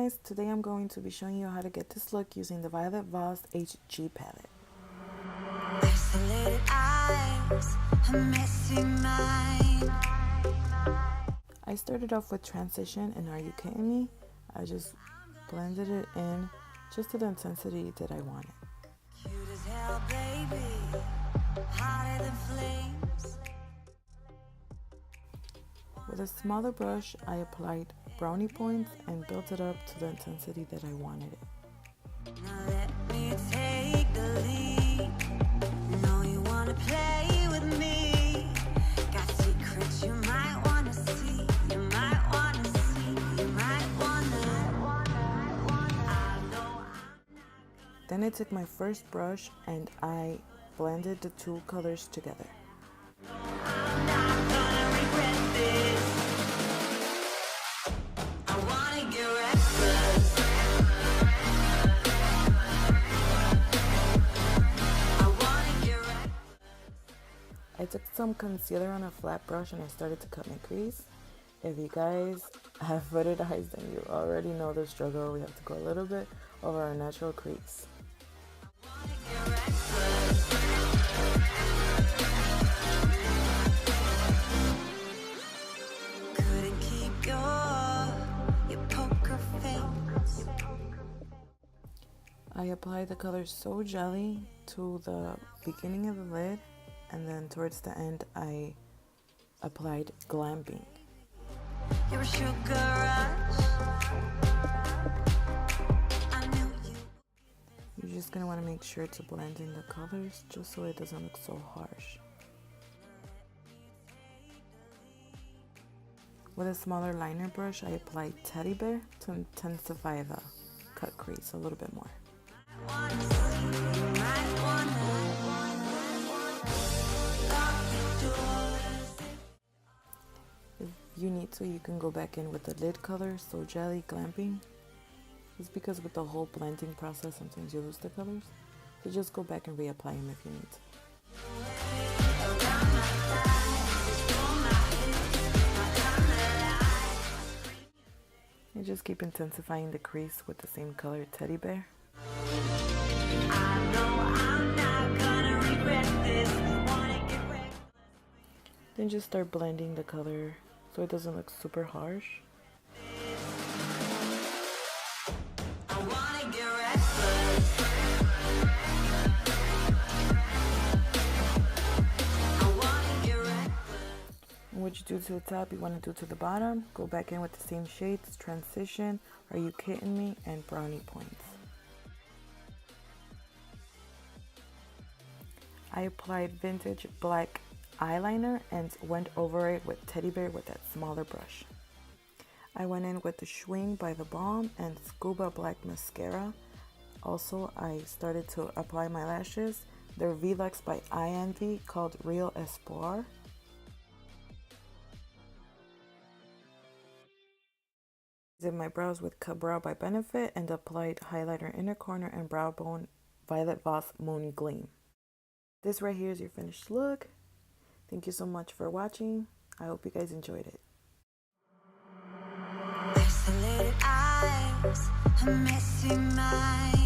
guys, today I'm going to be showing you how to get this look using the Violet Voss HG palette. Eyes, a messy mind. I started off with transition, and are you kidding me? I just blended it in just to the intensity that I wanted. Cute as hell, baby. Hotter than flames. With a smaller brush, I applied brownie points and built it up to the intensity that I wanted it. Now let me take the lead. Know you wanna play with me. Got secrets you might wanna see. You might wanna see. You might wanna. Then I took my first brush and I blended the two colors together. I'm not gonna regret this. I wanna get restless. I took some concealer on a flat brush and I started to cut my crease. If you guys have footed eyes, then you already know the struggle. We have to go a little bit over our natural crease. I applied the color So Jelly to the beginning of the lid, and then towards the end I applied Glamping. You're a sugar rush. You're just going to want to make sure to blend in the colors just so it doesn't look so harsh. With a smaller liner brush, I applied Teddy Bear to intensify the cut crease a little bit more. If you need to, you can go back in with the lid color, So Jelly Glamping. It's because with the whole blending process, sometimes you lose the colors. So just go back and reapply them if you need to. And just keep intensifying the crease with the same color Teddy Bear. I know I'm not gonna regret this. Then just start blending the color so it doesn't look super harsh. I wanna get restless. I wanna get restless. And what you do to the top, you want to do to the bottom. Go back in with the same shades, Transition, Are You Kidding Me, and Brownie Points. I applied Vintage Black eyeliner and went over it with Teddy Bear with that smaller brush. I went in with the Schwing by The Balm and Scuba Black Mascara. Also, I started to apply my lashes. They're V-Lux by iitsVB called Luxe Réal-Espoir. Did my brows with Cut Brow by Benefit and applied highlighter inner corner and brow bone Violet Voss Moon Gleam. This right here is your finished look. Thank you so much for watching. I hope you guys enjoyed it. Isolated eyes, a messy mind.